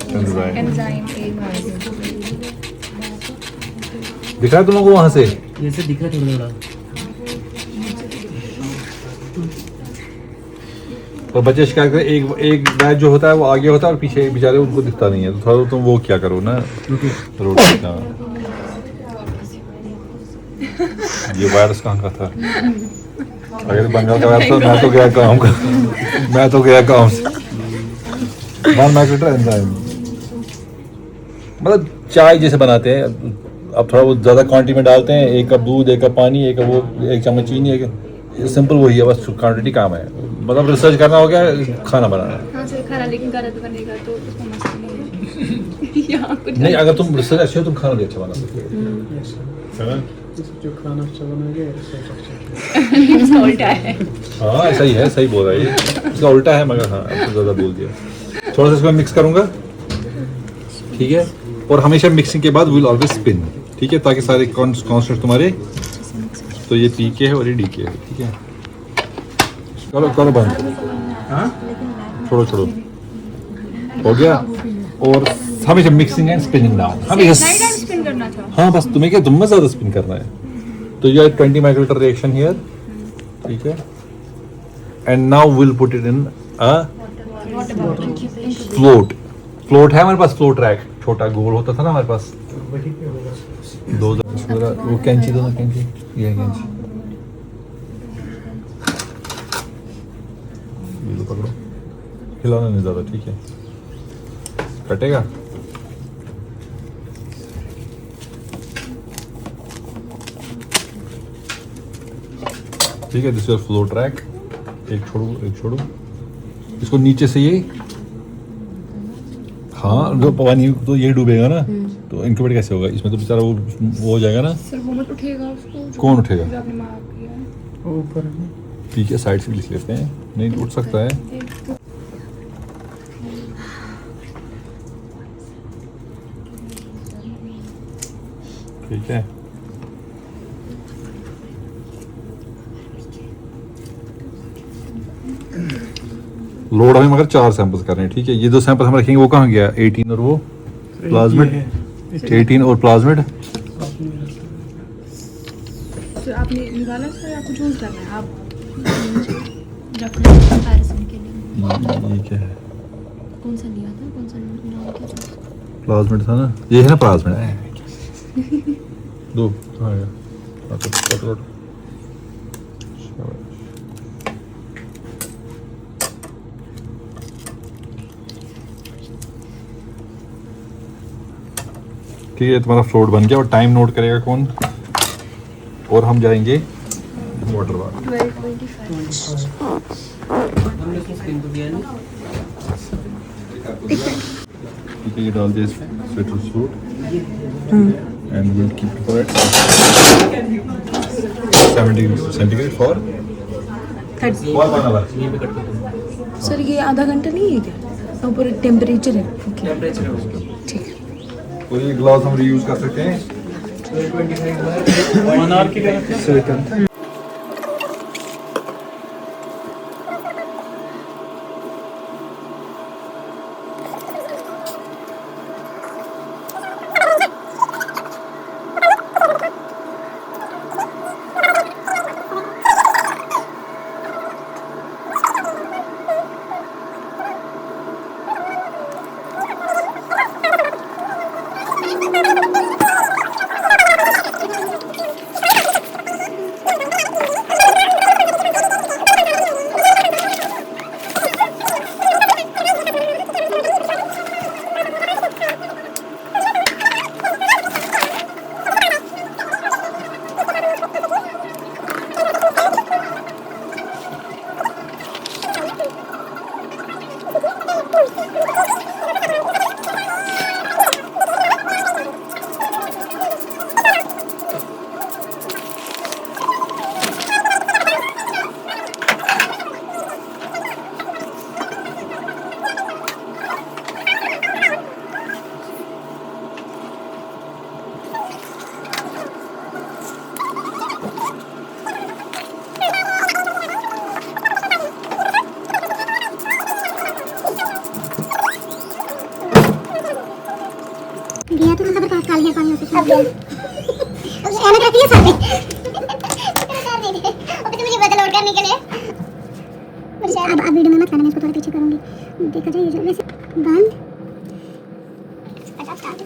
एंजाइम एंजाइम 1 माइक्रोलीटर। दिख रहा है तुम लोगों को वहां से? ये से दिख रहा है थोड़ा थोड़ा। और बच्चे शिकायत करें, एक बैच जो होता है वो आगे होता है और पीछे बेचारे उनको दिखता नहीं है, तो थोड़ा तुम वो क्या करो ना, रोटी का। ये वायरस कहाँ का था? अगर बंगाल का वायरस था मैं तो गया काम का, मैं तो गया काम से। 1 माइक्रोलीटर एंजाइम मतलब चाय जैसे बनाते हैं, अब थोड़ा बहुत ज़्यादा क्वांटिटी में डालते हैं, 1 कप दूध, 1 कप पानी, 1 कप वो, 1 चम्मच चीनी, सिंपल वही है, बस क्वांटिटी काम है। मतलब रिसर्च करना हो गया, खाना बनाना। हाँ सर, खाना लेकिन गलत बनेगा तो उसमें मस्त नहीं है। यहाँ कुछ नहीं, अगर तुम रिसर्च अच्छे हो तुम खाना भी अच्छा बना सकते हो, है ना? जो खाना अच्छा बनाएगा इसका उल्टा है। हाँ ऐसा ही है, सही बोल रहा है ये, इसका उल्टा है, मगर हाँ अब तो ज़्यादा बोल दिया। थोड़ा सा इसको मिक्स करूँगा, ठीक है? और हमेशा मिक्सिंग के बाद विल ऑलवेज स्पिन, ठीक है, ताकि सारे कॉन्स्टेंट तुम्हारे, तो ये पीके है और ये डीके है, ठीक है? करो करो बंद, छोड़ो छोड़ो, हो गया। और हमेशा मिक्सिंग एंड स्पिनिंग डाउन, हमेशा। स्पिन करना था। हाँ बस तुम्हें क्या, तुम्हें ज़्यादा स्पिन करना है। तो ये 20 माइक्रोलीटर रिएक्शन हियर, ठीक है? And now will put it in a float. Float है हमारे पास, फ्लोट रैक छोटा गोल होता था ना हमारे पास, दो वो कैंची दो ना, कैंची, ये है कैंची, ये लो पकड़ो, हिलाना नहीं ज़्यादा, ठीक है? कटेगा। ठीक है, दिस इज फ्लो ट्रैक। एक छोड़ो, एक छोड़ो, इसको नीचे से ये, हाँ जो पानी तो ये डूबेगा ना, तो इंक्यूबेट कैसे होगा इसमें? तो बेचारा वो हो जाएगा ना। सर वो मत उठेगा उसको। कौन उठेगा? जो आपने मार्क किया है। ऊपर ठीक है, साइड से लिख लेते हैं, नहीं तो उठ सकता है। ठीक है, लोड हमें मगर 4 सैंपल्स कर रहे हैं, ठीक है? ये 2 सैंपल हम रखेंगे, वो कहाँ गया? 18 और वो प्लाज्मिड, 18 और प्लाज्मिड, आपने निकाला सर, आपको चूज करना है, आप रखना है कंपैरिजन के लिए। ये क्या है? कौन सा लिया था, कौन सा नाम क्या था? प्लाज्मिड था ना, ये है ना प्लाज्मिड। दो हाँ यार ठीक है, तुम्हारा फ्लोट बन गया। और टाइम नोट करेगा कौन? और हम जाएंगे वाटर बार। 12:25। हमने उसको स्क्रीन को दिया नहीं। ठीक है, ये डाल दिया sweater suit and will keep it for 70 centigrade for 30। 1 hour. ये भी कट कर दो। सर ये आधा घंटा नहीं है क्या? ऊपर टेम्परेचर है। ओके टेम्परेचर है उसका। ठीक है। और ये ग्लास हम रीयूज कर सकते हैं। 1 आवर के लिए रखना। गया तो खबर पास काल गया पानी ऑफिस में एम रखी है साथ में कर दे दे अबे तो मुझे बदल और करने के लिए पर शायद अब वीडियो में मत करना, मैं इसको थोड़ा पीछे करूंगी। देखा जाए ये वैसे बंद अच्छा स्टार्ट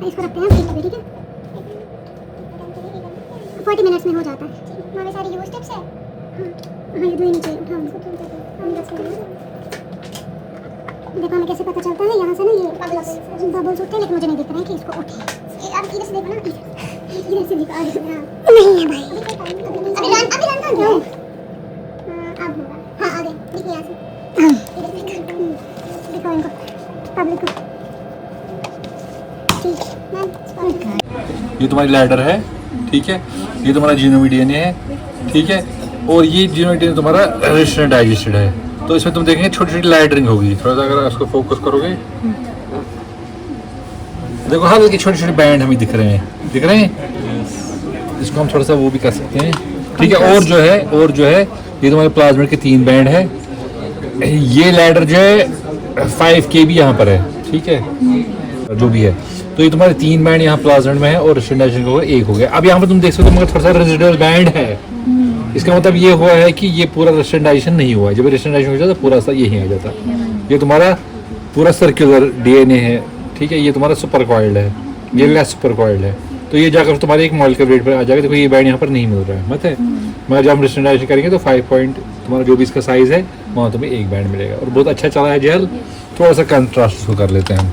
इसको रखते हैं ठीक है 40 मिनट्स में हो जाता है। हमारे सारे यूज टिप्स है। हाँ ये दो ही नीचे उठाओ उनको देखो हमें कैसे पता चलता है यहाँ से ना ये बबल्स उठते हैं, लेकिन मुझे नहीं दिख रहा है कि इसको उठे। आप इधर से देखो ना, इधर से दिखा नहीं है भाई। अभी रन कर दो। अब होगा। हाँ आगे दिख यहाँ से दिखाओ इनको पब्लिक को। ठीक है, ये तुम्हारी लैडर है, ठीक है। ये तुम्हारा जीनोमी डीएनए है, ठीक है। और ये जीनोमी डीएनए तुम्हारा रेजिस्टेंट डाइजेस्टेड है। तो इसमें तुम देखेंगे छोटी छोटी लाइटरिंग होगी। थोड़ा सा अगर इसको फोकस करोगे, देखो हल्की छोटी छोटी बैंड हमें दिख रहे हैं। इसको हम थोड़ा सा वो भी कर सकते हैं, ठीक है। और जो है ये तुम्हारे प्लाज्मिड के 3 बैंड है। ये लैडर जो है 5 kb यहाँ पर है, ठीक है, जो भी है। तो ये तुम्हारे 3 बैंड यहाँ प्लाज्मिड में है और रेजिस्टेंट का 1 हो गया। अब यहाँ पर तुम देख सकते हो मगर थोड़ा सा रेजिडुअल बैंड है। इसका मतलब ये हुआ है कि ये पूरा रेजिस्टेंटाइजेशन नहीं हुआ है। जब रेजिस्टेंटाइजेशन हो जाता है पूरा सा यही आ जाता है। ये तुम्हारा पूरा सर्कुलर डीएनए है, ठीक है। ये तुम्हारा सुपर कॉइल्ड है, ये लेस सुपर कॉइल्ड है। तो ये जाकर तुम्हारे एक मॉलिक्यूलर वेट पर आ जाएगा। देखो ये बैंड यहाँ पर नहीं मिल रहा है, मत है। मगर जब हम रेजिस्टेंटाइजेशन करेंगे तो 5 पॉइंट तुम्हारा जो भी इसका साइज है वहाँ तुम्हें 1 बैंड मिलेगा। और बहुत अच्छा चला है जेल। थोड़ा सा कंट्रास्ट इसको कर लेते हैं हम।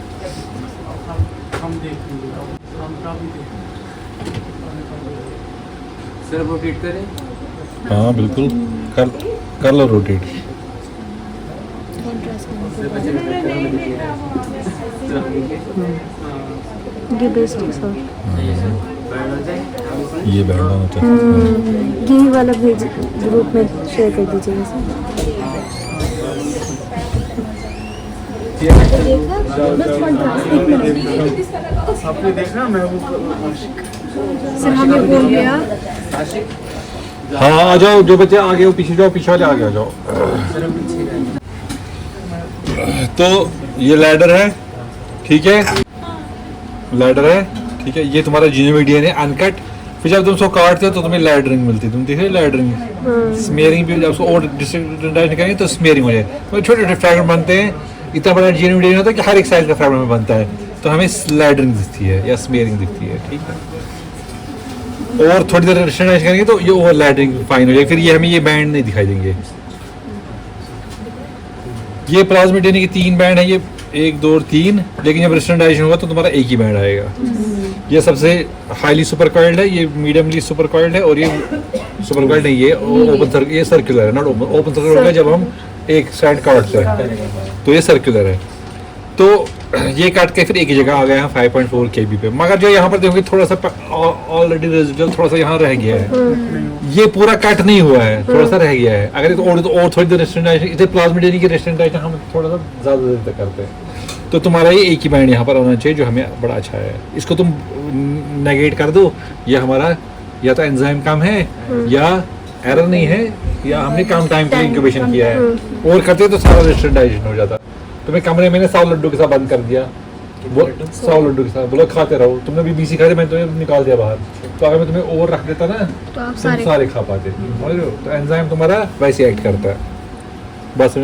सर रोटेट करें। हाँ बिल्कुल, कर लो रोटेट। ये बेस्ट है सर। ये बैंड होना चाहिए। ये वाला भेज ग्रुप में शेयर कर दीजिएगा सर। आपने देखा मैं सर हमें बोल गया। हाँ आ जाओ, जो बच्चे आगे हो पीछे जाओ, पीछे वाले आगे आ जाओ। तो ये लैडर है, ठीक है, लैडर है, ठीक है। ये तुम्हारा जीनोमिक डीएनए अनकट। फिर जब तुम उसको काटते हो तो तुम्हें लैडरिंग मिलती है। तुम देख रहे हो लैडरिंग, स्मेयरिंग भी जब उसको और डिस्ट्रीब्यूशन करेंगे तो स्मेयरिंग हो जाए। तो छोटे छोटे फ्रैगमेंट बनते हैं, इतना बड़ा जीनोमिक डीएनए होता है कि हर एक साइज का फ्रैगमेंट में बनता है, तो हमें लैडरिंग दिखती है या स्मेयरिंग दिखती है, ठीक है। और थोड़ी देर डिस्ट्रीब्यूशन करेंगे तो ये ओवर लैडरिंग फाइन हो जाएगी, फिर ये हमें ये बैंड नहीं दिखाई देंगे। ये प्लाज्मिड डीएनए के 3 बैंड है, ये 1 2 और 3, लेकिन जब रेस्टेंडाइजेशन होगा तो तुम्हारा एक ही बैंड आएगा। ये सबसे हाईली सुपरकॉइल्ड है, ये मीडियमली सुपरकॉइल्ड है, और ये सुपरकॉइल्ड नहीं, ये ओपन सर्कुलर, ये सर्कुलर है, नॉट ओपन। ओपन सर्कुलर होगा जब हम एक साइड काटते हैं, तो ये सर्कुलर है। तो ये काट के फिर एक ही जगह आ गया है 5.4 kb पे। मगर जो यहाँ पर देखोगे थोड़ा सा ऑलरेडी रेजिडुअल थोड़ा सा यहाँ रह गया है, ये पूरा कट नहीं हुआ है, थोड़ा सा रह गया है। अगर तो और थोड़ी देर रेस्टेंडाइजेशन, इसे प्लाज्मिड डीएनए की रेस्टेंडाइजेशन हम थोड़ा सा ज़्यादा देर तक करते हैं, तो तुम्हारा ये एक ही बैंड यहाँ पर होना चाहिए, जो हमें बड़ा अच्छा है। इसको तुम नेगेट कर दो, ये हमारा या तो एंजाइम कम है, या एरर नहीं है, या हमने कम टाइम के लिए इंक्यूबेशन किया है। और करते तो सारा रेस्टेंडाइजेशन हो जाता। तुम्हें कमरे में 100 लड्डू के साथ बंद कर दिया, 100 लड्डू के साथ बोलो खाते रहो, तुमने भी 20 खाए थे, मैंने तुम्हें निकाल दिया बाहर, तो अगर मैं तुम्हें और रख देता ना तो आप तुम सारे खा पाते। समझ रहे हो? तो एंजाइम तुम्हारा वैसे एक्ट करता है बस।